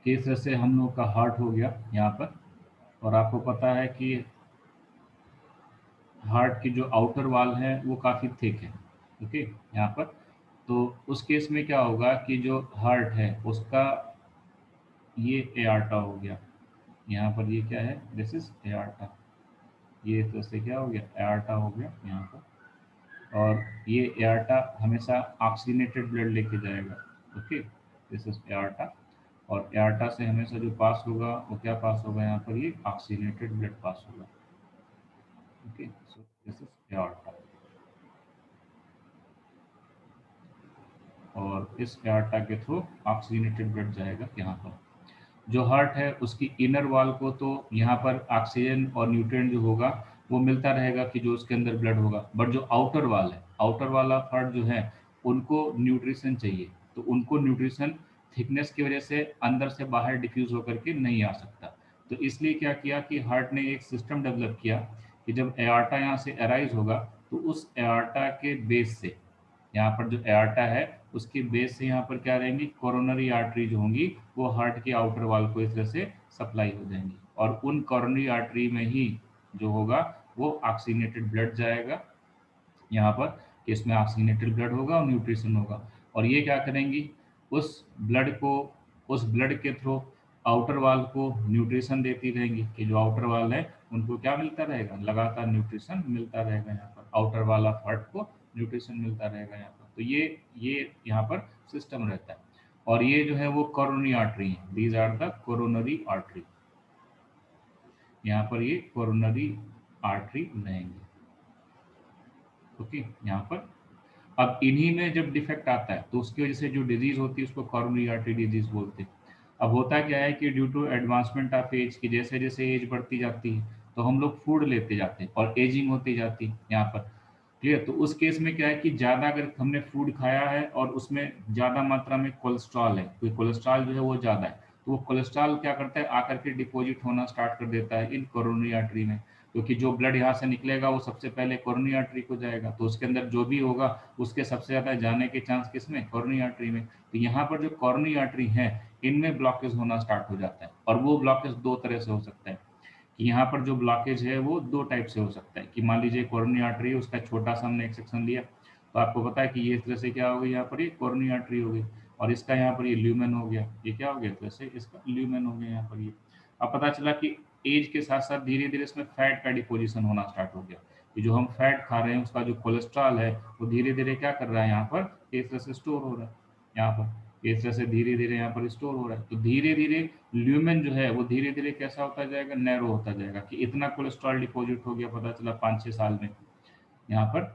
कि इस तरह से हम लोग का हार्ट हो गया यहाँ पर। और आपको पता है कि हार्ट की जो आउटर वॉल है वो काफ़ी थिक है। ओके, यहाँ पर तो उस केस में क्या होगा कि जो हार्ट है उसका ये एआर्टा हो गया। यहाँ पर ये क्या है, दिस इज एआर्टा। ये तो से क्या हो गया, एआर्टा हो गया यहाँ पर। और ये एआर्टा हमेशा ऑक्सीजनेटेड ब्लड लेके जाएगा। Okay, this is aorta. और एआर्टा से हमेशा जो पास होगा वो क्या पास होगा, यहाँ पर ये ऑक्सीजनेटेड ब्लड पास होगा। Okay, so this is aorta. और इस एआर्टा के थ्रू ऑक्सीजनेटेड ब्लड जाएगा यहाँ पर। जो हार्ट है उसकी इनर वॉल को तो यहाँ पर ऑक्सीजन और न्यूट्रिएंट जो होगा वो मिलता रहेगा कि जो उसके अंदर ब्लड होगा। बट जो आउटर वॉल है, आउटर वाला हार्ट जो है, उनको न्यूट्रिशन चाहिए। तो उनको न्यूट्रिशन थिकनेस की वजह से अंदर से बाहर डिफ्यूज होकर के नहीं आ सकता। तो इसलिए क्या किया कि हार्ट ने एक सिस्टम डेवलप किया कि जब एआर्टा यहाँ से अराइज होगा तो उस एआर्टा के बेस से, यहाँ पर जो एआर्टा है उसके बेस से यहाँ पर क्या रहेंगी, कोरोनरी आर्टरी जो होंगी वो हार्ट की आउटर वॉल को इस तरह से सप्लाई हो जाएंगी। और उन कोरोनरी आर्टरी में ही जो होगा वो ऑक्सीजनेटेड ब्लड जाएगा यहाँ पर, कि इसमें ऑक्सीजनेटेड ब्लड होगा और न्यूट्रिशन होगा। और ये क्या करेंगी, उस ब्लड को, उस ब्लड के थ्रू आउटर वॉल को न्यूट्रिशन देती रहेंगी कि जो आउटर वॉल है उनको क्या मिलता रहेगा, लगातार न्यूट्रिशन मिलता रहेगा। यहाँ पर आउटर वॉल ऑफ हार्ट को न्यूट्रिशन मिलता रहेगा यहाँ पर। तो ये यहाँ पर सिस्टम रहता है। और ये जो है वो कोरोनरी आर्टरी है, these are the coronary artery. यहाँ पर ये कोरोनरी आर्टरी रहेंगे। ओके, यहाँ पर अब इन्हीं में जब डिफेक्ट आता है तो उसकी वजह से जो डिजीज होती है उसको कॉरोनरी आर्टरी डिजीज बोलते हैं। अब होता क्या है कि due to advancement of age, की जैसे जैसे एज बढ़ती जाती है तो हम लोग फूड लेते जाते हैं और एजिंग होती जाती है यहाँ पर। क्लियर, तो उस केस में क्या है कि ज़्यादा अगर हमने फूड खाया है और उसमें ज़्यादा मात्रा में कोलेस्ट्रॉल है, कोई कोलेस्ट्रॉल जो है वो ज़्यादा है, तो वो कोलेस्ट्रॉल क्या करता है, आकर के डिपॉजिट होना स्टार्ट कर देता है इन कोरोनरी आर्टरी में। क्योंकि जो ब्लड यहाँ से निकलेगा वो सबसे पहले कोरोनरी आर्टरी को जाएगा, तो उसके अंदर जो भी होगा उसके सबसे ज़्यादा जाने के चांस किसमें, कोरोनरी आर्टरी में। तो यहाँ पर जो कोरोनरी आर्टरी है इनमें ब्लॉकेज होना स्टार्ट हो जाता है। और वो ब्लॉकेज दो तरह से हो सकता है कि यहाँ पर जो ब्लॉकेज है वो दो टाइप से हो सकता है। कि मान लीजिए कोरोनरी आर्टरी है, उसका छोटा सा हमने एक सेक्शन लिया तो आपको पता है कि ये इस तरह से क्या हो गई, यहाँ पर ये कोरोनरी आर्टरी हो गई। और इसका यहाँ पर ये ल्यूमेन हो गया, ये क्या हो गया, इस तरह से इसका ल्यूमेन हो गया यहाँ पर ये। अब पता चला कि एज के साथ साथ धीरे धीरे इसमें फैट का डिपोजिशन होना स्टार्ट हो गया, कि जो हम फैट खा रहे हैं उसका जो कोलेस्ट्रॉल है वो धीरे धीरे क्या कर रहा है, यहाँ पर इस तरह से स्टोर हो रहा है। यहाँ पर इस तरह से धीरे धीरे यहाँ पर स्टोर हो रहा है। तो धीरे धीरे ल्यूमेन जो है वो धीरे धीरे कैसा होता जाएगा, नैरो होता जाएगा। कि इतना कोलेस्ट्रॉल डिपॉजिट हो गया पता चला 5-6 साल में यहाँ पर।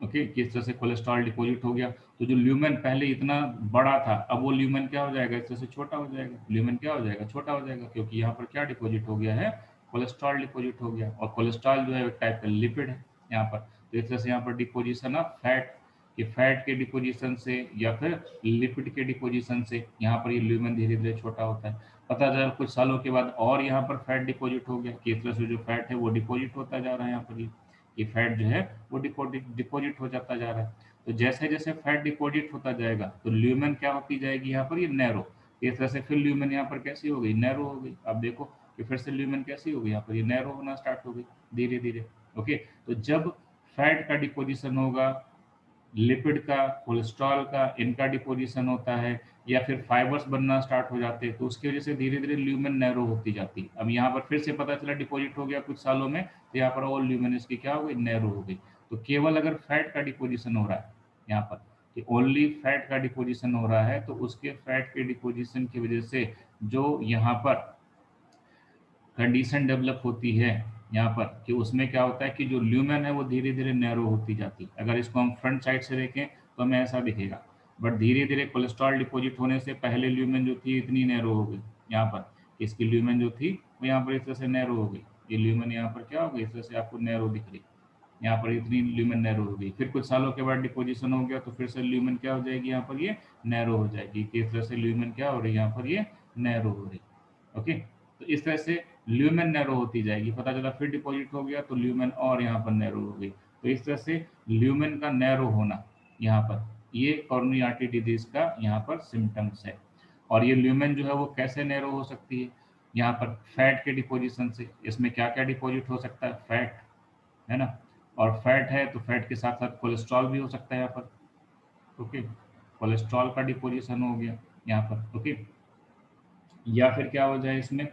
ओके, किस तरह से कोलेस्ट्रॉल डिपॉजिट हो गया, तो जो ल्यूमेन पहले इतना बड़ा था अब वो ल्यूमेन क्या हो जाएगा, इस तरह से छोटा हो जाएगा। ल्यूमेन क्या हो जाएगा, छोटा हो जाएगा, क्योंकि यहाँ पर क्या डिपॉजिट हो गया है, कोलेस्ट्रॉल डिपॉजिट हो गया। और कोलेस्ट्रॉल जो है एक टाइप का लिपिड है यहाँ पर। तो इस तरह से यहाँ पर डिपोजिशन ऑफ फैट, कि फैट के डिपोजिशन से या फिर लिपिड के डिपोजिशन से यहाँ पर ये ल्यूमेन धीरे धीरे छोटा होता है। पता चला कुछ सालों के बाद और यहाँ पर फैट डिपॉजिट हो गया, कि इस तरह से जो फैट है वो डिपॉजिट होता जा रहा है यहाँ पर ये फैट जो है वो डिपॉजिट हो जाता जा रहा है। तो जैसे जैसे फैट डिपॉजिट होता जाएगा तो ल्यूमेन क्या होती जाएगी, यहाँ पर ये नैरो। इस तरह से फिर ल्यूमेन यहाँ पर कैसी हो गई, नैरो हो गई। अब देखो कि फिर से ल्यूमेन कैसी हो गई, यहाँ पर ये नैरो होना स्टार्ट हो गई धीरे धीरे। ओके, तो जब फैट का डिपोजिशन होगा, लिपिड का, कोलेस्ट्रॉल का, इनका डिपोजिशन होता है, या फिर फाइबर्स बनना स्टार्ट हो जाते हैं, तो उसकी वजह से धीरे धीरे ल्यूमेन नैरो होती जाती है। अब यहाँ पर फिर से पता चला डिपॉजिट हो गया कुछ सालों में, तो यहाँ पर और ल्यूमेन इसकी क्या हो गई, नैरो हो गई। तो केवल अगर फैट का डिपोजिशन हो रहा है यहाँ पर, कि ओनली फैट का डिपोजिशन हो रहा है, तो उसके फैट के डिपोजिशन की वजह से जो यहाँ पर कंडीशन डेवलप होती है यहाँ पर, कि उसमें क्या होता है कि जो ल्यूमेन है वो धीरे धीरे नैरो होती जाती है। अगर इसको हम फ्रंट साइड से देखें तो हमें ऐसा दिखेगा। बट धीरे धीरे कोलेस्ट्रॉल डिपॉजिट होने से पहले ल्यूमेन जो थी इतनी नैरो हो गई यहाँ पर, इसकी ल्यूमेन जो थी वो यहाँ पर इस तरह से नैरो हो गई। ये ल्यूमेन यहाँ पर क्या हो गई, इस तरह से आपको नैरो दिख रही, यहाँ पर इतनी ल्यूमेन नैरो हो गई। फिर कुछ सालों के बाद डिपोजिशन हो गया तो फिर से ल्यूमेन क्या हो जाएगी, यहाँ पर ये नैरो हो जाएगी। कि इस तरह से ल्यूमेन क्या हो रही है, यहाँ पर ये नैरो हो रही। ओके, तो इस तरह से ल्यूमेन नैरो होती जाएगी। पता चला फिर डिपॉजिट हो गया तो ल्यूमेन और यहाँ पर नैरो हो गई। तो इस तरह से ल्यूमेन का नैरो होना यहाँ पर, ये कोरोनरी आर्टरी डिजीज का यहाँ पर सिम्टम्स है। और ये ल्यूमेन जो है वो कैसे नैरो हो सकती है, यहाँ पर फैट के डिपोजिशन से। इसमें क्या क्या डिपॉजिट हो सकता है, फैट, है ना, और फैट है तो फैट के साथ साथ कोलेस्ट्रॉल भी हो सकता है यहाँ पर। ओके, कोलेस्ट्रॉल का डिपोजिशन हो गया यहाँ पर। ओके, या फिर क्या हो जाए, इसमें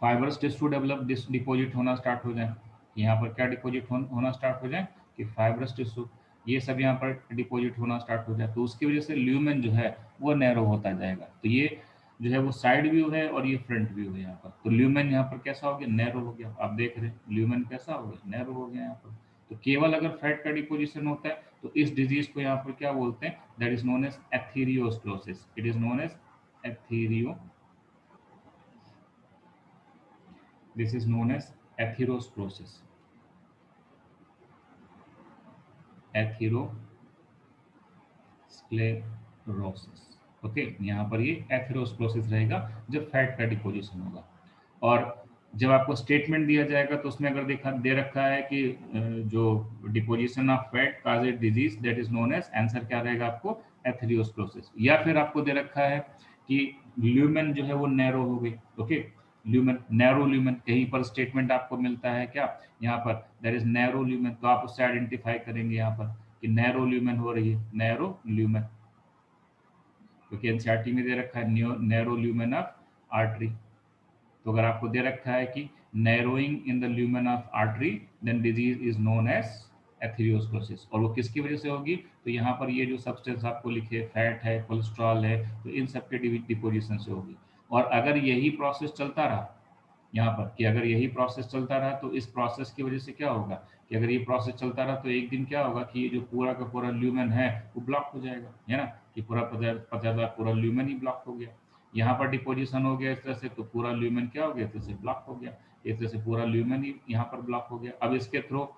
फाइबरस टिश्यू डेवलप डिपॉजिट होना स्टार्ट हो जाए। यहाँ पर क्या डिपॉजिट होना स्टार्ट हो जाए कि फाइबरस टिश्यू, ये सब यहाँ पर डिपॉजिट होना स्टार्ट हो जाए, तो उसकी वजह से ल्यूमेन जो है वो नैरो होता जाएगा। तो ये जो है वो साइड व्यू है और ये फ्रंट व्यू है यहाँ पर। तो ल्यूमेन यहाँ पर कैसा हो गया, नैरो हो गया। आप देख रहे हैं ल्यूमेन कैसा हो गया, नैरो हो गया यहाँ पर। तो केवल अगर फैट का डिपोजिशन होता है तो इस डिजीज को यहाँ पर क्या बोलते हैं, that is known as atherosclerosis. It is known as athero, this is known as atherosclerosis, atherosclerosis. Okay, यहाँ पर ये एथेरोस्क्लेरोसिस रहेगा जब फैट का डिपोजिशन होगा। और जब आपको स्टेटमेंट दिया जाएगा तो उसमें अगर देखा दे रखा है कि जो deposition of fat caused disease that is known as, answer क्या रहेगा आपको, एथेरोस्क्लेरोसिस। या फिर आपको दे रखा है कि ल्यूमेन जो है वो नैरो हो गई। ओके, ल्यूमेन, नैरो ल्यूमेन, कहीं पर स्टेटमेंट आपको मिलता है क्या, यहाँ पर देयर इज नैरो ल्यूमेन, तो आप उससे आइडेंटिफाई करेंगे यहाँ पर कि नैरो ल्यूमेन हो रही है, नैरो ल्यूमेन, क्योंकि एनसीईआरटी में दे रखा है नैरो ल्यूमेन ऑफ आर्टरी। तो अगर आपको दे रखा है कि narrowing in the lumen of artery, then disease is known as atherosclerosis. और वो किसकी वजह से होगी, तो यहाँ पर ये जो सब्सटेंस आपको लिखे, फैट है, कोलेस्ट्रॉल है, तो इन सब के डिपोजिशन से होगी। और अगर यही प्रोसेस चलता रहा यहाँ पर, कि अगर यही प्रोसेस चलता रहा तो इस प्रोसेस की वजह से क्या होगा, कि अगर ये प्रोसेस चलता रहा तो एक दिन क्या होगा कि ये जो पूरा का पूरा ल्यूमेन है वो ब्लॉक हो जाएगा, है ना, कि पूरा पता पूरा ल्यूमेन ही ब्लॉक हो गया। यहाँ पर डिपोजिशन हो गया इस तरह से, तो पूरा ल्यूमेन क्या हो गया, इस तरह से ब्लॉक हो गया, इस तरह से पूरा ल्यूमेन ही यहाँ पर ब्लॉक हो गया। अब इसके थ्रू,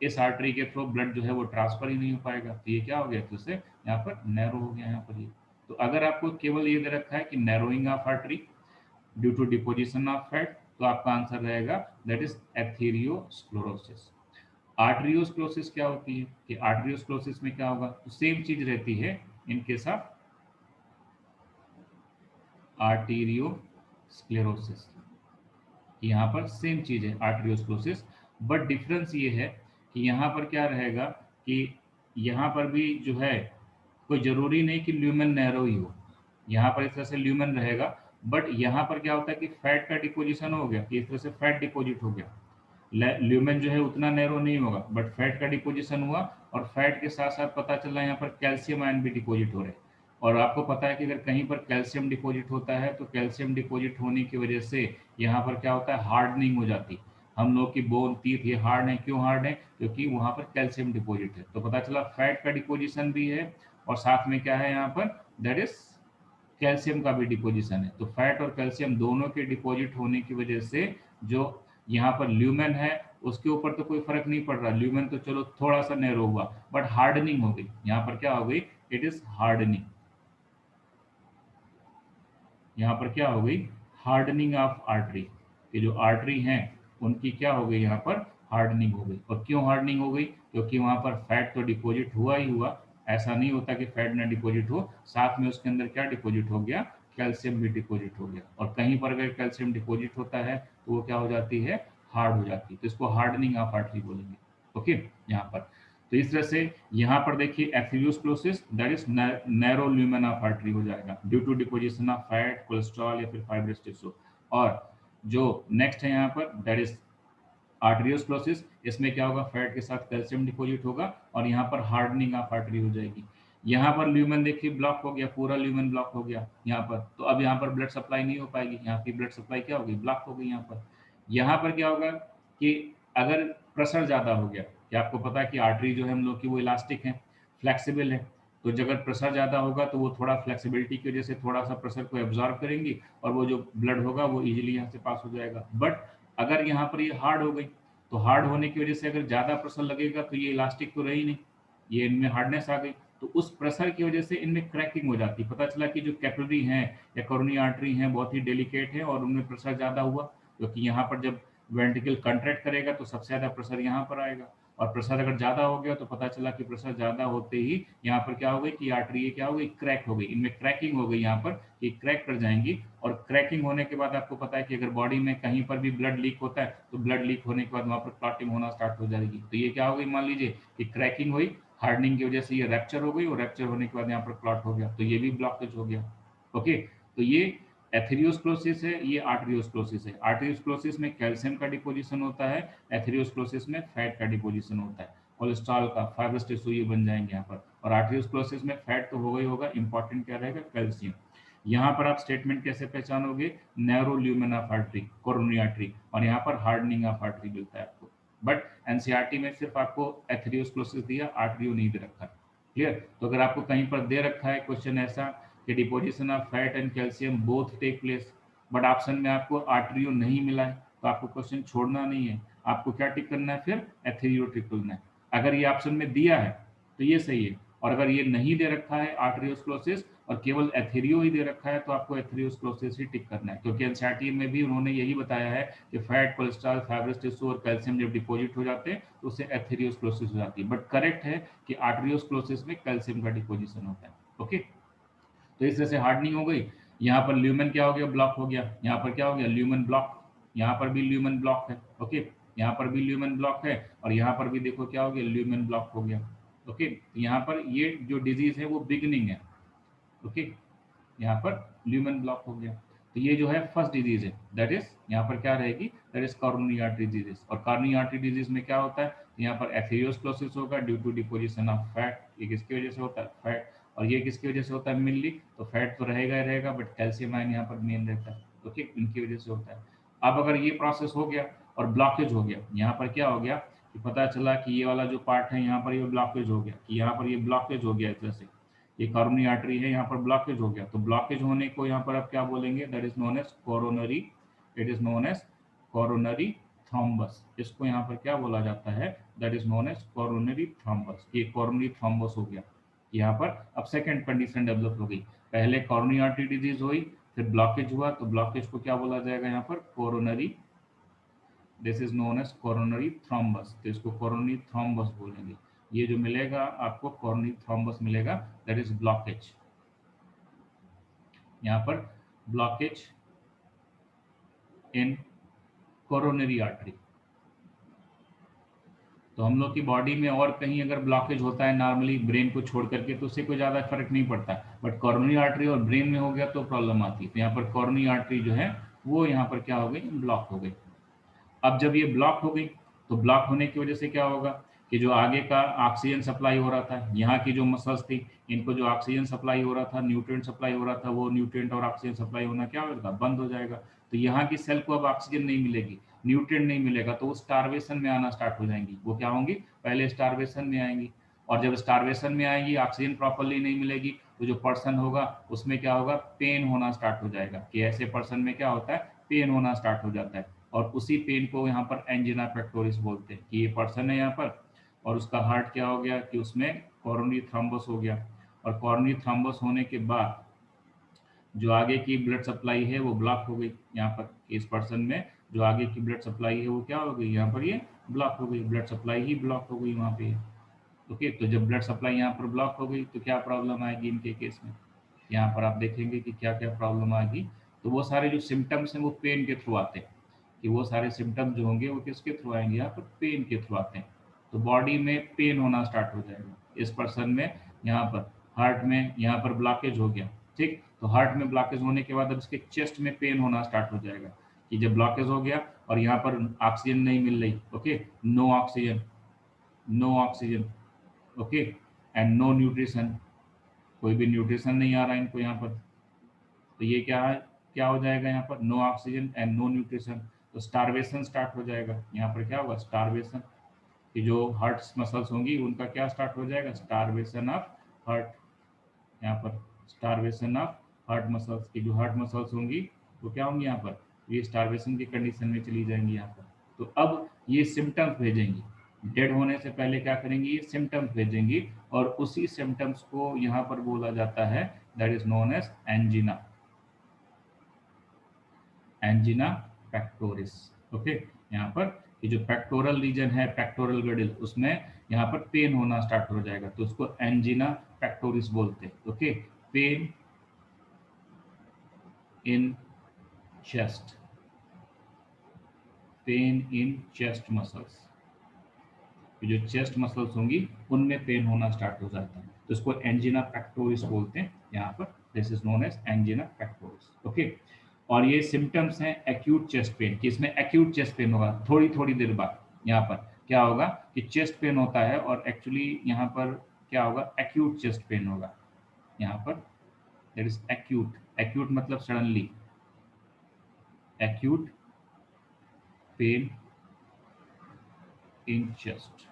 इस आर्टरी के थ्रू ब्लड जो है वो ट्रांसफर ही नहीं हो पाएगा, तो ये क्या हो गया, तो इससे यहाँ पर नैरो हो गया यहाँ पर ये। तो अगर आपको केवल ये दे रखा है कि narrowing of artery due to deposition of fat, तो आपका आंसर रहेगा दैट इज एथेरियोस्क्लेरोसिस। आर्टरियोस्क्लेरोसिस क्या होती है, कि आर्टरियोस्क्लेरोसिस में क्या होगा, तो सेम चीज रहती है इन केस ऑफ आर्टेरियोस्क्लेरोसिस, यहाँ पर सेम चीज है आर्टरियोस्क्लेरोसिस, बट डिफरेंस ये है कि यहाँ पर क्या रहेगा कि यहाँ पर भी जो है कोई जरूरी नहीं कि ल्यूमेन नैरो ही हो, यहाँ पर इस तरह से ल्यूमेन रहेगा, बट यहाँ पर क्या होता है कि फैट का डिपोजिशन हो गया, कि इस तरह से फैट डिपोजिट हो गया, ल्यूमेन जो है उतना नैरो नहीं होगा, बट फैट का डिपोजिशन हुआ, और फैट के साथ साथ पता चला यहाँ पर कैल्शियम आयन भी डिपोजिट हो रहे हैं। और आपको पता है कि अगर कहीं पर कैल्शियम डिपोजिट होता है तो कैल्शियम डिपोजिट होने की वजह से यहाँ पर क्या होता है, हार्डनिंग हो जाती। हम लोग की बोन, टीथ, ये हार्ड है, क्यों हार्ड है, क्योंकि वहाँ पर कैल्शियम डिपोजिट है। तो पता चला फैट का डिपोजिशन भी है और साथ में क्या है यहाँ पर, दैट इज कैल्शियम का भी डिपोजिशन है। तो फैट और कैल्शियम दोनों के डिपॉजिट होने की वजह से जो यहाँ पर ल्यूमेन है उसके ऊपर तो कोई फर्क नहीं पड़ रहा, ल्यूमेन तो चलो थोड़ा सा नैरो हुआ, बट हार्डनिंग हो गई, यहाँ पर क्या हो गई, इट इज हार्डनिंग, यहाँ पर क्या हो गई, हार्डनिंग ऑफ आर्टरी, कि जो आर्टरी हैं उनकी क्या हो गई, यहाँ पर हार्डनिंग हो गई। और क्यों हार्डनिंग हो गई, क्योंकि वहाँ पर फैट तो डिपॉजिट हुआ ही हुआ, ऐसा नहीं होता कि फैट ना डिपॉजिट हो, साथ में उसके अंदर क्या डिपॉजिट हो गया, कैल्शियम भी डिपॉजिट हो गया। और कहीं पर अगर कैल्शियम डिपॉजिट होता है तो वो क्या हो जाती है, हार्ड हो जाती है, तो इसको हार्डनिंग ऑफ आर्टरी बोलेंगे। ओके, यहाँ पर तो इस तरह से यहाँ पर देखिए atherosclerosis that is narrow lumen of artery हो जाएगा due to deposition of fat, cholesterol या फिर फाइब्रस टिश्यू। और जो नेक्स्ट है यहाँ पर दैट इज आर्टरियोस्क्लेरोसिस, इसमें क्या होगा, फैट के साथ कैल्शियम डिपोजिट होगा और यहाँ पर हार्डनिंग ऑफ आर्टरी हो जाएगी। यहाँ पर ल्यूमेन देखिए ब्लॉक हो गया, पूरा ल्यूमेन ब्लॉक हो गया यहाँ पर, तो अब यहाँ पर ब्लड सप्लाई नहीं हो पाएगी, यहाँ की ब्लड सप्लाई क्या होगी, ब्लॉक हो गई यहाँ पर। यहाँ पर क्या होगा कि अगर प्रेशर ज़्यादा हो गया, कि आपको पता है कि आर्टरी जो है हम लोग की वो इलास्टिक है, फ्लेक्सिबल है, तो अगर प्रेशर ज़्यादा होगा तो वो थोड़ा फ्लेक्सिबिलिटी की वजह से थोड़ा सा प्रेशर को एब्जॉर्ब करेंगी और वो जो ब्लड होगा वो इजीली यहाँ से पास हो जाएगा। बट अगर यहाँ पर ये हार्ड हो गई, तो हार्ड होने की वजह से अगर ज़्यादा प्रेशर लगेगा तो ये इलास्टिक तो रही नहीं, ये इनमें हार्डनेस आ गई, तो उस प्रेशर की वजह से इनमें क्रैकिंग हो जाती। पता चला कि जो कैपिलरी हैं या कोरोनरी आर्टरी हैं बहुत ही डेलिकेट है और उनमें प्रेशर ज़्यादा हुआ, क्योंकि यहाँ पर जब वेंट्रिकल कंट्रैक्ट करेगा तो सबसे ज़्यादा प्रेशर यहाँ पर आएगा, और प्रेशर अगर ज़्यादा हो गया तो पता चला कि प्रेशर ज़्यादा होते ही यहाँ पर क्या हो गई कि आर्टरी क्या हो गई, क्रैक हो गई, इनमें क्रैकिंग हो गई यहाँ पर कि क्रैक कर जाएंगी। और क्रैकिंग होने के बाद आपको पता है कि अगर बॉडी में कहीं पर भी ब्लड लीक होता है तो ब्लड लीक होने के बाद वहाँ पर क्लॉटिंग होना स्टार्ट हो जाएगी। तो ये क्या हो गई, मान लीजिए कि क्रैकिंग हुई, हार्डनिंग की वजह से ये रैप्चर हो गई और रैप्चर होने के बाद यहाँ पर क्लॉट हो गया, तो ये भी ब्लॉकेज हो गया। ओके, तो ये एथेरियोस्क्लोसिस है, ये आर्टरियोस्क्लोसिस है। आर्टरियोस्क्लोसिस में कैल्शियम का डिपोजिशन होता है, एथेरियोस्क्लोसिस में फैट का डिपोजिशन होता है, कोलेस्ट्रॉल का, फाइब्रस टिश्यू ये बन जाएंगे यहाँ पर। और आर्टरियोस्क्लोसिस में फैट तो होगा ही होगा, इंपॉर्टेंट क्या रहेगा, कैल्शियम। यहाँ पर आप स्टेटमेंट कैसे पहचानोगे, narrow lumen of artery, coronary artery, और यहाँ पर हार्डनिंग ऑफ आर्टरी मिलता है आपको। बट एनसीईआरटी में सिर्फ आपको एथेरियोस्क्लोसिस दिया, आर्टरियो नहीं दे रखा। क्लियर? तो अगर आपको कहीं पर दे रखा है क्वेश्चन ऐसा कि deposition of fat and calcium both take place, but option में आपको आर्टरियो नहीं मिला है, तो आपको क्वेश्चन छोड़ना नहीं है, आपको क्या टिक करना है, फिर एथेरियो टिक करना है। अगर ये ऑप्शन में दिया है तो ये सही है, और अगर ये नहीं दे रखा है आर्टरियोस्क्लोसिस और केवल एथेरियो ही दे रखा है तो आपको एथेरियोस्क्लोसिस ही टिक करना है, क्योंकि एनसीईआरटी में भी उन्होंने यही बताया है कि फैट, कोलेस्ट्रॉल, फाइब्रस टिश्यू और कैल्शियम जब डिपोजिट हो जाते हैं तो उससे एथेरियोस्क्लोसिस हो जाती है। बट करेक्ट है कि आर्टरियोस्क्लोसिस में कैल्शियम का डिपोजिशन होता है। ओके, तो इस तरह से हार्डनिंग हो गई। यहाँ पर ल्यूमेन क्या हो गया, ब्लॉक हो गया। यहाँ पर क्या हो गया, ल्यूमेन ब्लॉक। यहाँ पर भी ल्यूमेन ब्लॉक है। ओके, यहाँ पर भी ल्यूमेन ब्लॉक है, और यहाँ पर भी देखो क्या हो गया, ल्यूमेन ब्लॉक हो गया। ओके, तो यहाँ पर ये जो डिजीज है वो बिगनिंग है। ओके, यहाँ पर ल्यूमेन ब्लॉक हो गया। तो ये जो है फर्स्ट डिजीज है, दैट इज यहाँ पर क्या रहेगी, that is coronary artery disease. और कॉरोनरी आर्टरी डिजीज में क्या होता है, यहाँ पर एथेरियोस्क्लोसिस होगा due to deposition of fat. ये किसकी वजह से होता है, फैट। और ये किसकी वजह से होता है, मिनली, तो फैट तो रहेगा ही रहेगा, बट कैल्शियम आयन यहाँ पर मेन रहता है। ओके, इनकी वजह से होता है। अब अगर ये प्रोसेस हो गया और ब्लॉकेज हो गया, यहाँ पर क्या हो गया कि पता चला कि ये वाला जो पार्ट है यहाँ पर ये ब्लॉकेज हो गया, कि यहाँ पर ये ब्लॉकेज हो गया इस तरह से, ये कॉरोनरी आर्टरी है, यहाँ पर ब्लॉकेज हो गया। तो ब्लॉकेज होने को यहाँ पर आप क्या बोलेंगे, that is known as coronary, it is known as coronary thrombus. इसको यहाँ पर क्या बोला जाता है, that is known as coronary thrombus. ये कोरोनरी थ्रोम्बस हो गया। यहाँ पर अब सेकंड कंडीशन डेवलप हो गई, पहले कोरोनरी आर्टरी डिजीज हुई, फिर ब्लॉकेज हुआ, तो ब्लॉकेज को क्या बोला जाएगा यहाँ पर, coronary, this is known as coronary thrombus. तो इसको कोरोनरी थ्रोम्बस बोलेंगे। ये जो मिलेगा आपको कोरोनरी थ्रोम्बस मिलेगा, दैट इज ब्लॉकेज। यहाँ पर ब्लॉकेज इन कोरोनरी आर्टरी। तो हम लोग की बॉडी में और कहीं अगर ब्लॉकेज होता है नॉर्मली ब्रेन को छोड़ करके तो उससे कोई ज़्यादा फर्क नहीं पड़ता, बट कोरोनरी आर्टरी और ब्रेन में हो गया तो प्रॉब्लम आती है। तो यहाँ पर कोरोनरी आर्टरी जो है वो यहाँ पर क्या हो गई, ब्लॉक हो गई। अब जब ये ब्लॉक हो गई तो ब्लॉक होने की वजह से क्या होगा कि जो आगे का ऑक्सीजन सप्लाई हो रहा था, यहाँ की जो मसल्स थी, इनको जो ऑक्सीजन सप्लाई हो रहा था, न्यूट्रिएंट सप्लाई हो रहा था, वो न्यूट्रिएंट और ऑक्सीजन सप्लाई होना क्या होगा, बंद हो जाएगा। तो यहाँ की सेल को अब ऑक्सीजन नहीं मिलेगी, न्यूट्रिएंट नहीं मिलेगा, तो वो स्टारवेशन में आना स्टार्ट हो जाएंगी। वो क्या होंगी, पहले स्टारवेशन में आएंगी, और जब स्टारवेशन में आएगी, ऑक्सीजन प्रॉपरली नहीं मिलेगी, तो जो पर्सन होगा उसमें क्या होगा, पेन होना स्टार्ट हो जाएगा। कि ऐसे पर्सन में क्या होता है, पेन होना स्टार्ट हो जाता है। और उसी पेन को यहाँ पर एंजिना पेक्टोरिस बोलते हैं, कि ये पर्सन है यहाँ पर और उसका हार्ट क्या हो गया कि उसमें कोरोनरी थ्रोम्बस हो गया। और कोरोनरी थ्रोम्बस होने के बाद जो आगे की ब्लड सप्लाई है वो ब्लॉक हो गई। यहाँ पर इस पर्सन में जो आगे की ब्लड सप्लाई है वो क्या हो गई, यहाँ पर ये ब्लॉक हो गई, ब्लड सप्लाई ही ब्लॉक हो गई वहाँ पे। ओके, तो जब ब्लड सप्लाई यहाँ पर ब्लॉक हो गई तो क्या प्रॉब्लम आएगी इनके केस में, यहाँ पर आप देखेंगे कि क्या क्या प्रॉब्लम आएगी। तो वो सारे जो सिम्टम्स हैं वो पेन के थ्रू आते हैं, कि वो सारे सिम्टम्स जो होंगे वो किसके थ्रू आएंगे, यहाँ पर पेन के थ्रू आते हैं। तो बॉडी में पेन होना स्टार्ट हो जाएगा इस पर्सन में। यहाँ पर हार्ट में यहाँ पर ब्लॉकेज हो गया, ठीक, तो हार्ट में ब्लॉकेज होने के बाद अब इसके चेस्ट में पेन होना स्टार्ट हो जाएगा, कि जब ब्लॉकेज हो गया और यहाँ पर ऑक्सीजन नहीं मिल रही, okay, no oxygen, no oxygen, okay, and no nutrition, कोई भी न्यूट्रिशन नहीं आ रहा है इनको यहाँ पर। तो ये क्या है, क्या हो जाएगा यहाँ पर, no oxygen and no nutrition, तो स्टारवेशन स्टार्ट हो जाएगा। यहाँ पर क्या होगा, स्टारवेशन, कि जो हार्ट मसल्स होंगी उनका क्या स्टार्ट हो जाएगा, स्टारवेशन ऑफ हार्ट। यहाँ पर स्टारवेशन ऑफ हार्ट मसल्स, की जो हार्ट मसल्स होंगी वो क्या होंगी यहाँ पर, ये स्टारवेशन की कंडीशन में चली जाएंगी यहाँ पर। तो अब ये सिम्टम्स भेजेंगी, डेड होने से पहले क्या करेंगी, ये सिम्टम्स भेजेंगी, और उसी सिम्टम्स को यहाँ पर बोला जाता है, that is known as angina, angina pectoris. Okay, यहाँ पर ये जो पेक्टोरल रीजन है, पेक्टोरल गडिल, उसमें यहाँ पर पेन होना स्टार्ट हो जाएगा, तो उसको एंजिना पेक्टोरिस बोलते हैं। Okay, pain in chest, pain in chest muscles, जो चेस्ट मसल्स होंगी उनमें पेन होना स्टार्ट हो जाता है, तो इसको एंजिना पेक्टोरिस बोलते हैं यहाँ पर। This is known as angina pectoris. Okay, और ये सिम्टम्स हैं एक्यूट चेस्ट पेन की, इसमें एक्यूट चेस्ट पेन होगा थोड़ी थोड़ी देर बाद। यहाँ पर क्या होगा कि चेस्ट पेन होता है और एक्चुअली यहाँ पर क्या होगा, एक्यूट चेस्ट पेन होगा यहाँ पर। दैट इज एक्यूट, एक्यूट मतलब suddenly, acute pain in chest.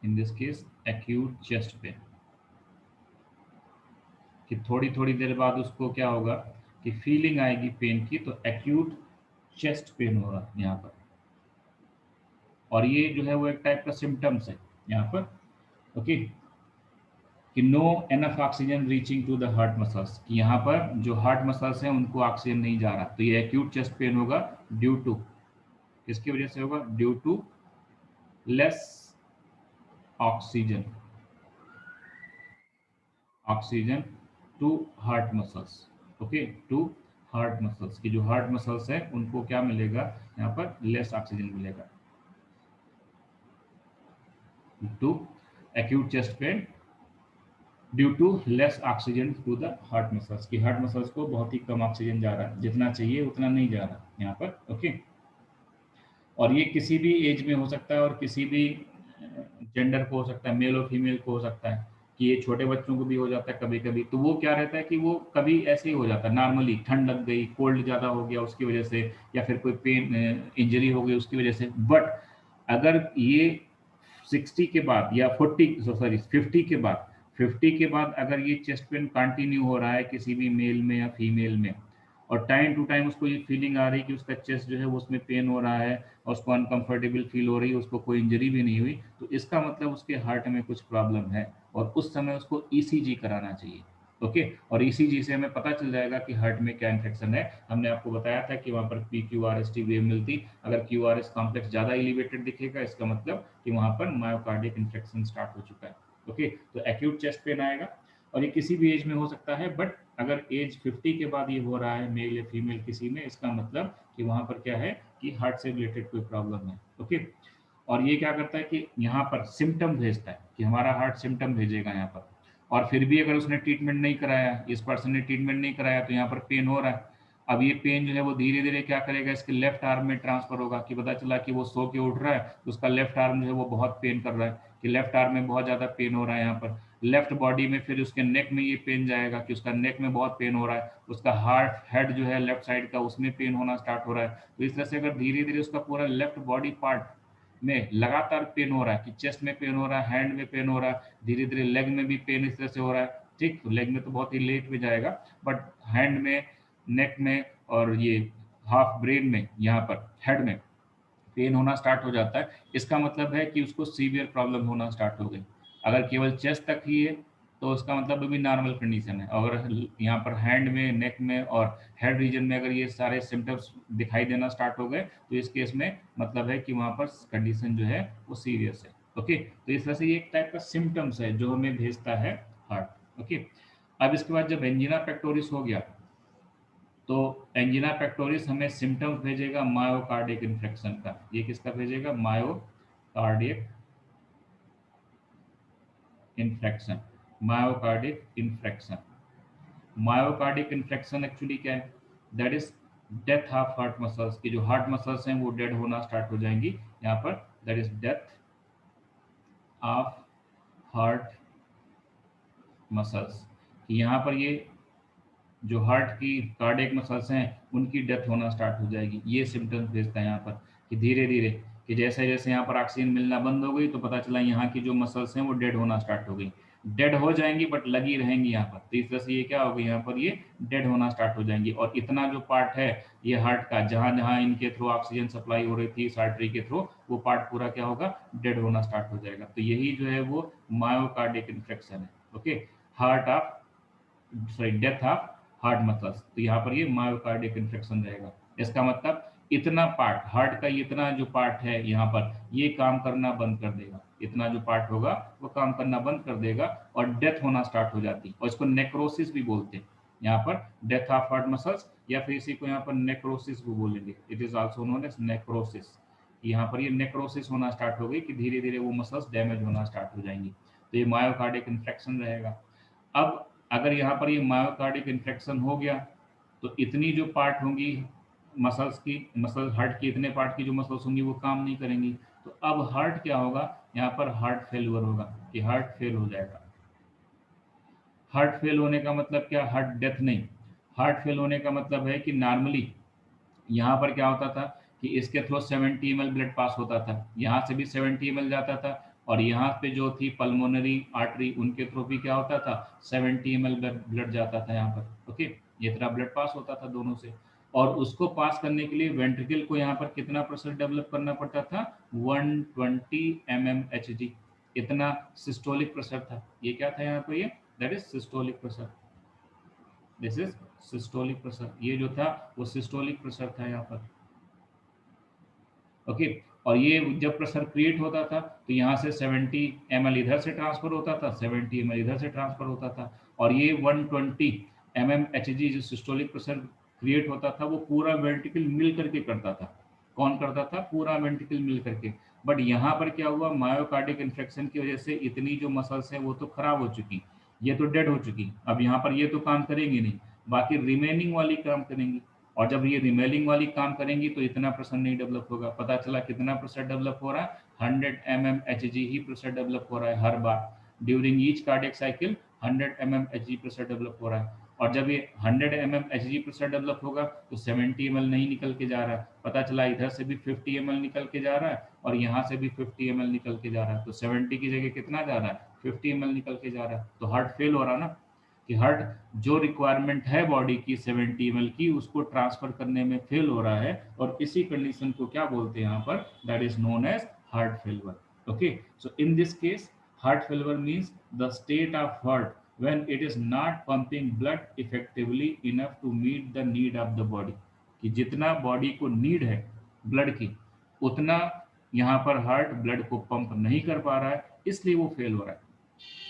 In this case acute chest pen, कि थोड़ी थोड़ी देर बाद उसको क्या होगा कि फीलिंग आएगी पेन की, तो एक्यूट चेस्ट पेन होगा यहाँ पर। और ये जो है वो एक टाइप का सिम्टम्स है यहाँ पर। ओके, कि no enough oxygen reaching to the heart muscles, कि यहाँ पर जो हार्ट मसल्स हैं उनको ऑक्सीजन नहीं जा रहा, तो ये एक्यूट चेस्ट पेन होगा ड्यू टू, किसकी वजह से होगा, due to less oxygen, oxygen to heart muscles. Okay, to heart muscles, की जो हार्ट मसल्स है उनको क्या मिलेगा यहाँ पर, लेस ऑक्सीजन मिलेगा, to acute chest pain due to less oxygen to the heart muscles, की हार्ट मसल्स को बहुत ही कम ऑक्सीजन जा रहा है, जितना चाहिए उतना नहीं जा रहा यहाँ पर। ओके, और ये किसी भी एज में हो सकता है और किसी भी जेंडर को हो सकता है, मेल और फीमेल को हो सकता है, कि ये छोटे बच्चों को भी हो जाता है कभी कभी। तो वो क्या रहता है कि वो कभी ऐसे ही हो जाता है नॉर्मली, ठंड लग गई, कोल्ड ज़्यादा हो गया उसकी वजह से, या फिर कोई पेन इंजरी हो गई उसकी वजह से। बट अगर ये 60 के बाद या 50 के बाद, 50 के बाद अगर ये चेस्ट पेन कंटिन्यू हो रहा है किसी भी मेल में या फीमेल में, और टाइम टू टाइम उसको ये फीलिंग आ रही है कि उसका चेस्ट जो है वो उसमें पेन हो रहा है और उसको अनकंफर्टेबल फील हो रही है, उसको कोई इंजरी भी नहीं हुई, तो इसका मतलब उसके हार्ट में कुछ प्रॉब्लम है, और उस समय उसको ईसीजी कराना चाहिए। ओके, और ईसीजी से हमें पता चल जाएगा कि हार्ट में क्या इन्फेक्शन है। हमने आपको बताया था कि वहाँ पर PQRST वेव मिलती, अगर QRS कॉम्प्लेक्स ज़्यादा एलिवेटेड दिखेगा इसका मतलब कि वहाँ पर मायोकार्डिक इन्फेक्शन स्टार्ट हो चुका है। ओके, तो एक्यूट चेस्ट पेन आएगा, और ये किसी भी एज में हो सकता है, बट अगर एज 50 के बाद ये हो रहा है मेल या फीमेल किसी में, इसका मतलब कि वहाँ पर क्या है कि हार्ट से रिलेटेड कोई प्रॉब्लम है। ओके, और ये क्या करता है कि यहाँ पर सिम्टम भेजता है, कि हमारा हार्ट सिम्टम भेजेगा यहाँ पर, और फिर भी अगर उसने ट्रीटमेंट नहीं कराया, इस पर्सन ने ट्रीटमेंट नहीं कराया, तो यहाँ पर पेन हो रहा है। अब ये पेन जो है वो धीरे धीरे क्या करेगा, इसके लेफ्ट आर्म में ट्रांसफर होगा, कि पता चला कि वो सो के उठ रहा है तो उसका लेफ्ट आर्म जो है वो बहुत पेन कर रहा है, कि लेफ्ट आर्म में बहुत ज़्यादा पेन हो रहा है यहाँ पर। लेफ्ट बॉडी में फिर उसके नेक में ये पेन जाएगा, कि उसका नेक में बहुत पेन हो रहा है, उसका हार्ट हेड जो है लेफ्ट साइड का उसमें पेन होना स्टार्ट हो रहा है। तो इस तरह से अगर धीरे धीरे उसका पूरा लेफ्ट बॉडी पार्ट में लगातार पेन हो रहा है, कि चेस्ट में पेन हो रहा है, हैंड में पेन हो रहा है, धीरे धीरे लेग में भी पेन इस तरह से हो रहा है। ठीक, तो लेग में तो बहुत ही लेट में जाएगा, बट हैंड में, नेक में, और ये हाफ ब्रेन में, यहाँ पर हेड में पेन होना स्टार्ट हो जाता है, इसका मतलब है कि उसको सीवियर प्रॉब्लम होना स्टार्ट हो गई। अगर केवल चेस्ट तक ही है तो उसका मतलब अभी नॉर्मल कंडीशन है। अगर यहाँ पर हैंड में, नेक में और हेड रीजन में अगर ये सारे सिम्टम्स दिखाई देना स्टार्ट हो गए, तो इस केस में मतलब है कि वहाँ पर कंडीशन जो है वो सीरियस है। ओके, तो इस तरह से ये एक टाइप का सिम्टम्स है जो हमें भेजता है हार्ट। ओके, अब इसके बाद जब एंजिना पेक्टोरिस हो गया, तो एंजिना पेक्टोरिस हमें सिम्टम्स भेजेगा मायोकार्डिक इन्फेक्शन का। ये किसका भेजेगा, मायोकार्डिक इन्फेक्शन, मायोकार्डिक इन्फेक्शन। मायोकार्डिक इन्फेक्शन एक्चुअली क्या है, that is death of heart muscles, की जो हार्ट मसल्स हैं वो डेड होना स्टार्ट हो जाएंगी यहाँ पर। That is death of heart muscles, कि यहाँ पर ये जो हार्ट की कार्डियक मसल्स हैं उनकी डेथ होना स्टार्ट हो जाएगी। ये सिम्टम्स भेजता है यहाँ पर, कि धीरे धीरे, कि जैसे जैसे यहाँ पर ऑक्सीजन मिलना बंद हो गई तो पता चला यहाँ की जो मसल्स हैं वो डेड होना स्टार्ट हो गई। डेड हो जाएंगी बट लगी रहेंगी यहाँ पर, तो इस तरह से ये क्या होगा, यहाँ पर ये डेड होना स्टार्ट हो जाएंगी। और इतना जो पार्ट है ये हार्ट का, जहाँ जहाँ इनके थ्रू ऑक्सीजन सप्लाई हो रही थी इस आर्टरी के थ्रू, वो पार्ट पूरा क्या होगा, डेड होना स्टार्ट हो जाएगा। तो यही जो है वो मायोकार्डिक इन्फेक्शन है। Okay, heart of, sorry, death of heart muscles, तो यहाँ पर ये मायोकार्डिक इन्फेक्शन रहेगा। इसका मतलब इतना पार्ट हार्ट का, इतना जो पार्ट है यहाँ पर, ये काम करना बंद कर देगा। इतना जो पार्ट होगा वो काम करना बंद कर देगा और डेथ होना स्टार्ट हो जाती है, और इसको नेक्रोसिस भी बोलते हैं। यहाँ पर डेथ ऑफ हार्ट मसल्स, या फिर इसी को यहाँ पर नेक्रोसिस भी बोलेंगे। It is also known as necrosis. यहाँ पर ये नेक्रोसिस होना स्टार्ट हो गई कि धीरे धीरे वो मसल्स डैमेज होना स्टार्ट हो जाएंगी, तो ये मायोकार्डिक इन्फेक्शन रहेगा। अब अगर यहाँ पर ये मायोकार्डिक इन्फेक्शन हो गया, तो इतनी जो पार्ट होंगी मसल्स की, मसल हार्ट की इतने पार्ट की जो मसल्स होंगी वो काम नहीं करेंगी, तो अब हार्ट क्या होगा, यहाँ पर हार्ट फेलियर होगा, कि हार्ट फेल हो जाएगा। हार्ट फेल होने का मतलब क्या, हार्ट डेथ नहीं। हार्ट फेल होने का मतलब है कि नॉर्मली यहाँ पर क्या होता था कि इसके थ्रू 70 ml ब्लड पास होता था, यहाँ से भी 70 ml जाता था, और यहाँ पे जो थी पल्मोनरी आर्टरी, उनके थ्रू भी क्या होता था, 70 ml ब्लड जाता था यहाँ पर। ओके, ये तरह ब्लड पास होता था दोनों से, और उसको पास करने के लिए वेंट्रिकल को यहाँ पर कितना प्रेशर डेवलप करना पड़ता था, 120 mmHg, इतना सिस्टोलिक प्रेशर था। ये क्या था यहाँ पर, ये that is systolic pressure, this is systolic pressure. ये जो था वो सिस्टोलिक प्रेशर था यहाँ पर। ओके, और ये जब प्रेशर क्रिएट होता था तो यहाँ से 70 ml इधर से ट्रांसफर होता था, 70 ml इधर से ट्रांसफर होता था, और ये 120 mmHg जो सिस्टोलिक प्रेशर क्रिएट होता था वो पूरा वेंट्रिकल मिल करके करता था। कौन करता था, पूरा वेंट्रिकल मिल करके। बट यहाँ पर क्या हुआ, मायोकार्डिक इन्फेक्शन की वजह से इतनी जो मसल्स हैं वो तो खराब हो चुकी, ये तो डेड हो चुकी। अब यहाँ पर ये तो काम करेंगी नहीं, बाकी रिमेनिंग वाली काम करेंगी, और जब ये रिमेलिंग वाली काम करेंगी तो इतना प्रेशर नहीं डेवलप होगा। पता चला कितना प्रेशर डेवलप हो रहा है, 100 mmHg ही प्रेशर डेवलप हो रहा है हर बार, during each cardiac cycle 100 mmHg pressure develop हो रहा है। और जब ये 100 mmHg प्रेशर डेवलप होगा तो 70 ml नहीं निकल के जा रहा है, पता चला इधर से भी 50 ml निकल के जा रहा है, और यहाँ से भी 50 ml निकल के जा रहा है, तो 70 की जगह कितना जा रहा है, 50 ml निकल के जा रहा है। तो हार्ट फेल हो रहा है ना, कि हार्ट जो रिक्वायरमेंट है बॉडी की 70 ml की, उसको ट्रांसफर करने में फेल हो रहा है, और इसी कंडीशन को क्या बोलते हैं यहाँ पर, that is known as heart failure. Okay, so in this case heart failure means the state of heart when it is not pumping blood effectively enough to meet the need of the body, कि जितना body को need है blood की, उतना यहाँ पर heart blood को pump नहीं कर पा रहा है, इसलिए वो फेल हो रहा है।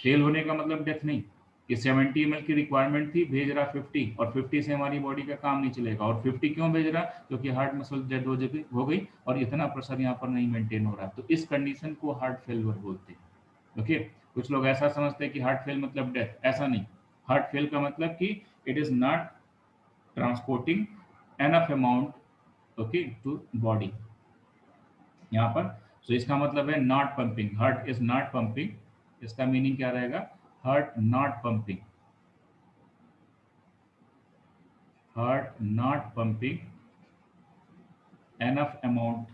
फेल होने का मतलब डेथ नहीं, कि 70 ml की रिक्वायरमेंट थी, भेज रहा 50, और 50 से हमारी बॉडी का काम नहीं चलेगा। और 50 क्यों भेज रहा, क्योंकि हार्ट मसल डेड हो गई और इतना प्रेशर यहाँ पर नहीं मेंटेन हो रहा है, तो इस कंडीशन को हार्ट फेलियर बोलते हैं। ओके, कुछ लोग ऐसा समझते हैं कि हार्ट फेल मतलब डेथ, ऐसा नहीं। हार्ट फेल का मतलब कि it is not transporting enough amount, okay, to body यहाँ पर। सो इसका मतलब है not pumping, heart is not pumping. इसका मीनिंग क्या रहेगा, heart not pumping, heart not pumping enough amount,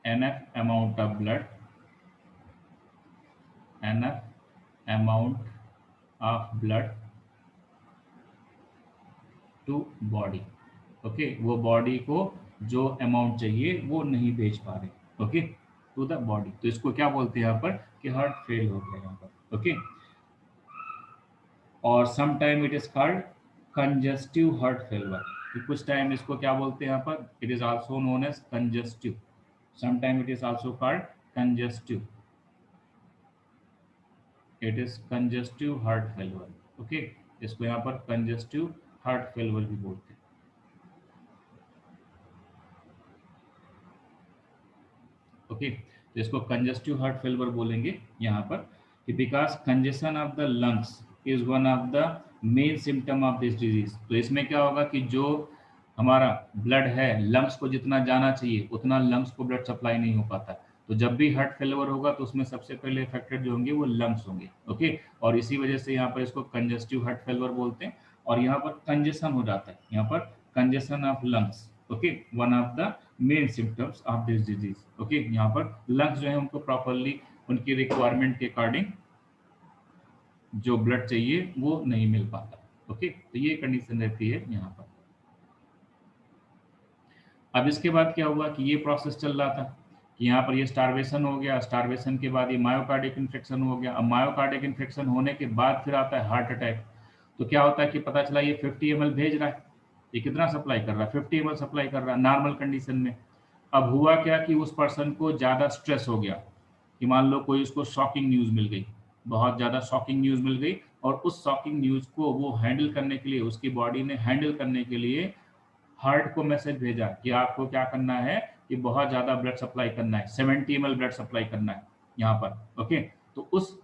enough amount of blood, enough amount of blood to body. Okay, वो body को जो अमाउंट चाहिए वो नहीं भेज पा रहे, ओके, टू द बॉडी। तो इसको क्या बोलते हैं यहाँ पर, कि हार्ट फेल हो गया यहाँ पर। ओके, और some time it is called congestive heart failure. कुछ टाइम इसको क्या बोलते हैं यहाँ पर, it is also known as congestive, some time it is also called congestive, it is congestive heart failure. Okay, इसको यहाँ पर कंजस्टिव हार्ट फेलियर भी बोलते हैं। ओके, तो इसको कंजस्टिव हार्ट फेलियर बोलेंगे यहाँ पर, कि because congestion of the lungs is one of the main symptom of this disease. तो इसमें क्या होगा कि जो हमारा ब्लड है, लंग्स को जितना जाना चाहिए उतना लंग्स को ब्लड सप्लाई नहीं हो पाता। तो जब भी हार्ट फेलियर होगा तो उसमें सबसे पहले इफेक्टेड जो होंगे वो लंग्स होंगे। ओके, और इसी वजह से यहाँ पर इसको कंजस्टिव हार्ट फेलियर बोलते हैं। और यहाँ पर कंजेशन हो जाता है, यहाँ पर congestion of lungs, okay, one of the main symptoms of this disease. Okay, यहाँ पर लंग्स जो है उनको प्रॉपरली उनकी रिक्वायरमेंट के अकॉर्डिंग जो ब्लड चाहिए वो नहीं मिल पाता। ओके, तो ये कंडीशन रहती है यहाँ पर। अब इसके बाद क्या हुआ कि ये प्रोसेस चल रहा था, कि यहाँ पर ये स्टारवेशन हो गया, स्टारवेशन के बाद ये मायोकार्डिक इन्फेक्शन हो गया। अब मायोकार्डिक इन्फेक्शन होने के बाद फिर आता है हार्ट अटैक। तो क्या होता है कि पता चला ये 50 ml भेज रहा है, ये कितना सप्लाई कर रहा है, 50 ml सप्लाई कर रहा है नॉर्मल कंडीशन में। अब हुआ क्या कि उस पर्सन को ज़्यादा स्ट्रेस हो गया, कि मान लो कोई उसको शॉकिंग न्यूज़ मिल गई, बहुत ज़्यादा शॉकिंग न्यूज़ मिल गई, और उस शॉकिंग न्यूज़ को वो हैंडल करने के लिए, उसकी बॉडी ने हैंडल करने के लिए हार्ट को मैसेज भेजा कि आपको क्या करना है कि बहुत ज़्यादा ब्लड सप्लाई करना है, 70 ml ब्लड सप्लाई करना है यहाँ पर। ओके, तो उस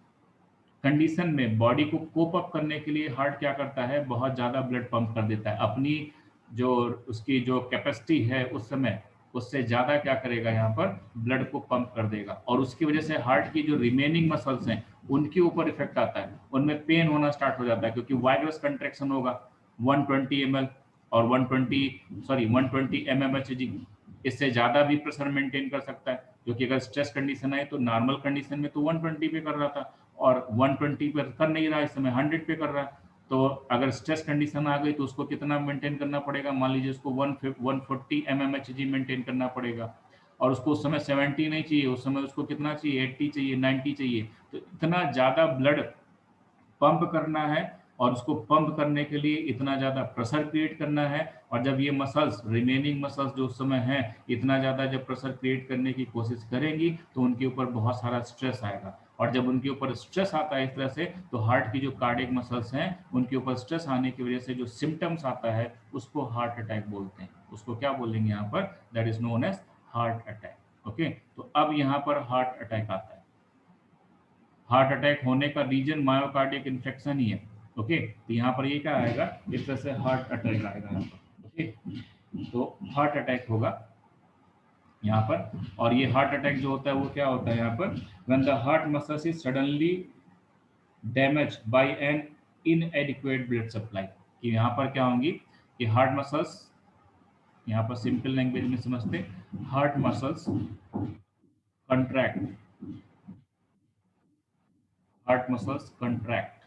कंडीशन में बॉडी को कोप अप करने के लिए हार्ट क्या करता है, बहुत ज़्यादा ब्लड पंप कर देता है, अपनी जो उसकी जो कैपेसिटी है उस समय उससे ज़्यादा क्या करेगा, यहाँ पर ब्लड को पंप कर देगा। और उसकी वजह से हार्ट की जो रिमेनिंग मसल्स हैं उनके ऊपर इफेक्ट आता है, उनमें पेन होना स्टार्ट हो जाता है, क्योंकि वाइग्रस कंट्रैक्शन होगा 120 ml और 120 mmHg, इससे ज़्यादा भी प्रेशर मेंटेन कर सकता है। क्योंकि अगर स्ट्रेस कंडीशन है तो नॉर्मल कंडीशन में तो 120 पे कर रहा था, और 120 पर कर नहीं रहा, इस समय 100 पे कर रहा है। तो अगर स्ट्रेस कंडीशन आ गई तो उसको कितना मेंटेन करना पड़ेगा, मान लीजिए उसको 140 mmHg मेंटेन करना पड़ेगा, और उसको उस समय 70 नहीं चाहिए, उस समय उसको कितना चाहिए, 80 चाहिए, 90 चाहिए। तो इतना ज़्यादा ब्लड पंप करना है, और उसको पंप करने के लिए इतना ज़्यादा प्रेशर क्रिएट करना है। और जब ये मसल्स, रिमेनिंग मसल्स जो उस समय हैं, इतना ज़्यादा जब प्रेशर क्रिएट करने की कोशिश करेंगी तो उनके ऊपर बहुत सारा स्ट्रेस आएगा, और जब उनके ऊपर स्ट्रेस आता है इस तरह से, तो हार्ट की जो कार्डियक मसल्स हैं उनके ऊपर स्ट्रेस आने की वजह से जो सिम्टम्स आता है उसको हार्ट अटैक बोलते हैं। उसको क्या बोलेंगे यहाँ पर, that is known as heart attack. Okay, तो अब यहाँ पर हार्ट अटैक आता है। हार्ट अटैक होने का रीजन मायोकार्डिक इन्फेक्शन ही है। ओके, तो यहाँ पर ये क्या आएगा, इस तरह से हार्ट अटैक आएगा यहाँ पर। ओके, तो हार्ट अटैक होगा यहाँ पर। और ये हार्ट अटैक जो होता है वो क्या होता है यहाँ पर, when the heart muscles is suddenly damage by an inadequate blood supply. कि यहाँ पर क्या होंगी कि हार्ट मसल्स, यहाँ पर सिंपल लैंग्वेज में समझते, heart muscles contract, heart muscles contract,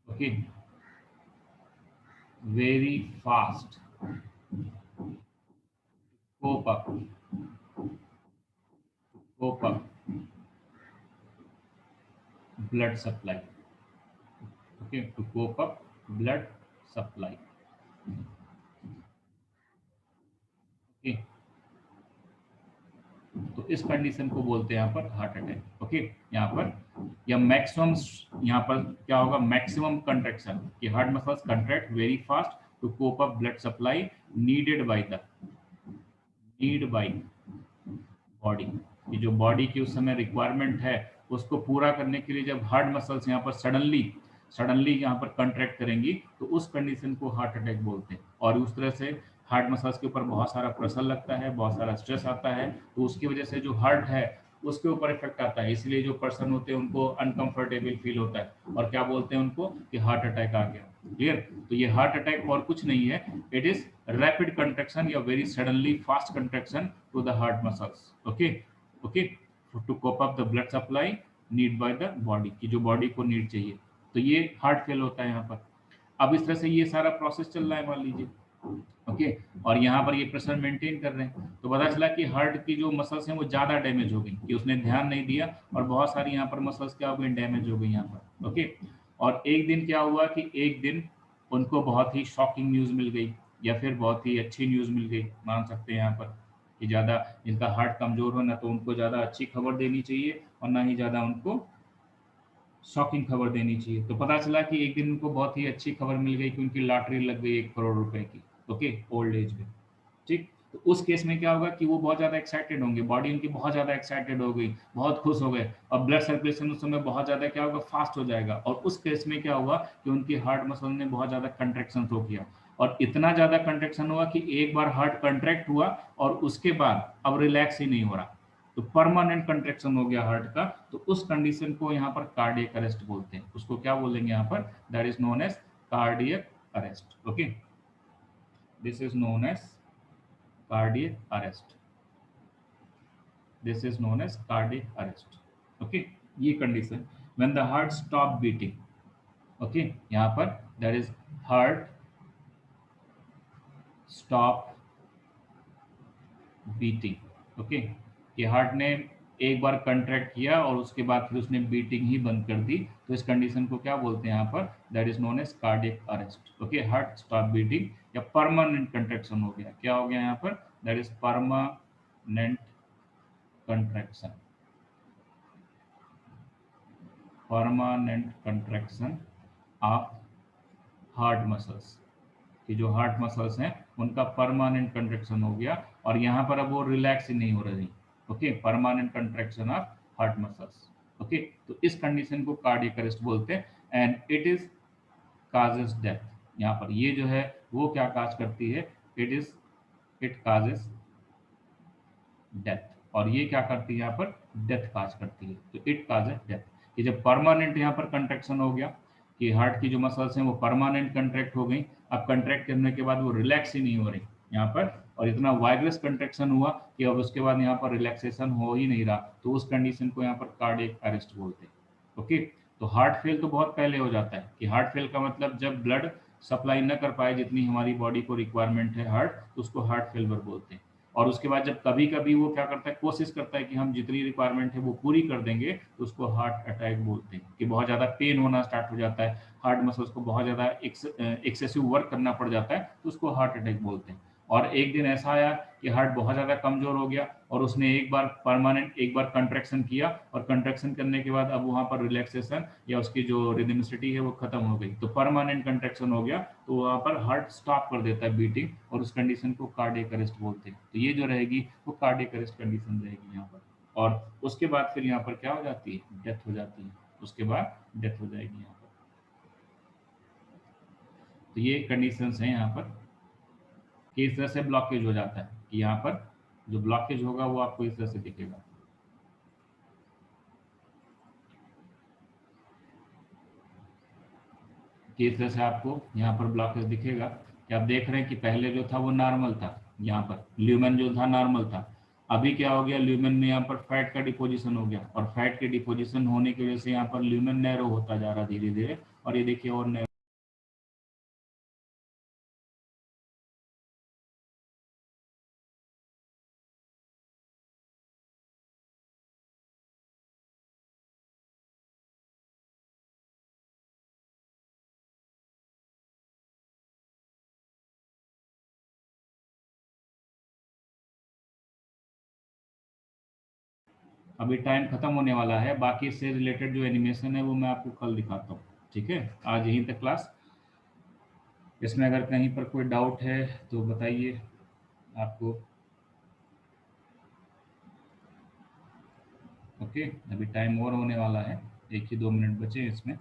okay, very fast, cope up, cope up blood supply, okay, to cope up blood supply, okay, तो इस कंडीशन को बोलते हैं यहाँ पर हार्ट अटैक। ओके, यहाँ पर या मैक्सिमम, यहाँ पर क्या होगा, मैक्सिमम कंट्रैक्शन, कि heart muscles contract very fast to cope up blood supply need by body, कि जो बॉडी की उस समय रिक्वायरमेंट है उसको पूरा करने के लिए जब हार्ट मसल्स यहाँ पर सडनली यहाँ पर कंट्रैक्ट करेंगी तो उस कंडीशन को हार्ट अटैक बोलते हैं। और उस तरह से हार्ट मसल्स के ऊपर बहुत सारा प्रेशर लगता है, बहुत सारा स्ट्रेस आता है, तो उसकी वजह से जो हार्ट है उसके ऊपर इफेक्ट आता है। इसलिए जो पर्सन होते हैं उनको अनकंफर्टेबल फील होता है, और क्या बोलते हैं उनको कि हार्ट अटैक आ गया। क्लियर? तो ये हार्ट अटैक और कुछ नहीं है, इट इज रैपिड कंट्रैक्शन या very suddenly fast contraction to the heart muscles. Okay, okay, to cope up the blood supply need by the body, की जो बॉडी को नीड चाहिए। तो ये हार्ट फेल होता है यहाँ पर। अब इस तरह से ये सारा प्रोसेस चल रहा है मान लीजिए। ओके, और यहाँ पर ये प्रेशर मेंटेन कर रहे हैं, तो पता चला कि हार्ट की जो मसल्स हैं वो ज़्यादा डैमेज हो गई, कि उसने ध्यान नहीं दिया, और बहुत सारी यहाँ पर मसल्स क्या हो गई, डैमेज हो गई यहाँ पर। ओके, और एक दिन क्या हुआ कि एक दिन उनको बहुत ही शॉकिंग न्यूज़ मिल गई, या फिर बहुत ही अच्छी न्यूज़ मिल गई, मान सकते हैं यहाँ पर, कि ज़्यादा जिनका हार्ट कमज़ोर हो ना तो उनको ज़्यादा अच्छी खबर देनी चाहिए, और ना ही ज़्यादा उनको शॉकिंग खबर देनी चाहिए। तो पता चला कि एक दिन उनको बहुत ही अच्छी खबर मिल गई कि उनकी लॉटरी लग गई 1 करोड़ रुपए की। ओके, ओल्ड एज में। ठीक, तो उस केस में क्या होगा कि वो बहुत ज़्यादा एक्साइटेड होंगे, बॉडी उनकी बहुत ज़्यादा एक्साइटेड हो गई, बहुत खुश हो गए, और ब्लड सर्कुलेशन उस समय बहुत ज़्यादा क्या होगा, फास्ट हो जाएगा। और उस केस में क्या हुआ कि उनकी हार्ट मसल ने बहुत ज़्यादा कंट्रैक्शन शो किया, और इतना ज़्यादा कंट्रैक्शन हुआ कि एक बार हार्ट कंट्रैक्ट हुआ और उसके बाद अब रिलैक्स ही नहीं हो रहा, तो परमानेंट कंट्रैक्शन हो गया हार्ट का। तो उस कंडीशन को यहाँ पर कार्डियक अरेस्ट बोलते हैं। उसको क्या बोलेंगे यहाँ पर, that is known as cardiac arrest. Okay, this is known as cardiac arrest, this is known as cardiac arrest। okay, ये condition when the heart stop beating। okay, यहाँ पर that is heart stop beating. Okay, कि heart ने एक बार contract किया और उसके बाद फिर उसने बीटिंग ही बंद कर दी, तो इस कंडीशन को क्या बोलते हैं यहाँ पर, that is known as cardiac arrest. Okay, heart stop beating या परमानेंट कंट्रैक्शन हो गया, क्या हो गया यहाँ पर, that is permanent contraction, permanent contraction of heart muscles, कि जो हार्ट मसल्स हैं उनका परमानेंट कंट्रैक्शन हो गया और यहाँ पर अब वो रिलैक्स ही नहीं हो रही। Okay, permanent contraction of heart muscles. Okay, तो इस कंडीशन को कार्डियक अरेस्ट बोलते हैं and it is causes death. यहाँ पर ये जो है वो क्या काज करती है, इट काजेस डेथ, और ये क्या करती है यहाँ पर, डेथ काज करती है, तो इट काजेस डेथ। कि जब परमानेंट यहाँ पर कंट्रैक्शन हो गया, कि हार्ट की जो मसल्स हैं वो परमानेंट कंट्रैक्ट हो गई, अब कंट्रैक्ट करने के बाद वो रिलैक्स ही नहीं हो रही यहाँ पर, और इतना वाइग्रस कंट्रैक्शन हुआ कि अब उसके बाद यहाँ पर रिलैक्सेशन हो ही नहीं रहा, तो उस कंडीशन को यहाँ पर कार्डियक अरेस्ट बोलते हैं। ओके, तो हार्ट फेल तो बहुत पहले हो जाता है, कि हार्ट फेल का मतलब जब ब्लड सप्लाई न कर पाए जितनी हमारी बॉडी को रिक्वायरमेंट है हार्ट, तो उसको हार्ट फेलर बोलते हैं। और उसके बाद जब कभी कभी वो क्या करता है, कोशिश करता है कि हम जितनी रिक्वायरमेंट है वो पूरी कर देंगे, तो उसको हार्ट अटैक बोलते हैं, कि बहुत ज़्यादा पेन होना स्टार्ट हो जाता है, हार्ट मसल्स को बहुत ज़्यादा एक्सेसिव वर्क करना पड़ जाता है, तो उसको हार्ट अटैक बोलते हैं। और एक दिन ऐसा आया कि हार्ट बहुत ज़्यादा कमज़ोर हो गया और उसने एक बार परमानेंट एक बार कंट्रैक्शन किया, और कंट्रैक्शन करने के बाद अब वहाँ पर रिलैक्सेशन या उसकी जो रिदमिसिटी है वो खत्म हो गई, तो परमानेंट कंट्रैक्शन हो गया, तो वहाँ पर हार्ट स्टॉप कर देता है बीटिंग, और उस कंडीशन को कार्डियक अरेस्ट बोलते हैं। तो ये जो रहेगी वो कार्डियक अरेस्ट कंडीशन रहेगी यहाँ पर, और उसके बाद फिर यहाँ पर क्या हो जाती है, डेथ हो जाती है, उसके बाद डेथ हो जाएगी यहाँ पर। तो ये कंडीशंस हैं यहाँ पर कि इस तरह से ब्लॉकेज हो जाता है, कि यहाँ पर जो ब्लॉकेज होगा वो आपको इस तरह से दिखेगा। कि इस तरह से आपको यहाँ पर ब्लॉकेज दिखेगा, कि आप देख रहे हैं कि पहले जो था वो नॉर्मल था, यहाँ पर ल्यूमेन जो था नॉर्मल था, अभी क्या हो गया, ल्यूमेन में यहाँ पर फैट का डिपोजिशन हो गया, और फैट के डिपोजिशन होने की वजह से यहाँ पर ल्यूमेन नैरो होता जा रहा धीरे धीरे, और ये देखिए और नैरो। अभी टाइम खत्म होने वाला है, बाकी इससे रिलेटेड जो एनिमेशन है वो मैं आपको कल दिखाता हूँ। ठीक है, आज यहीं तक क्लास। इसमें अगर कहीं पर कोई डाउट है तो बताइए आपको। ओके, अभी टाइम और होने वाला है, 1 ही 2 मिनट बचे हैं इसमें।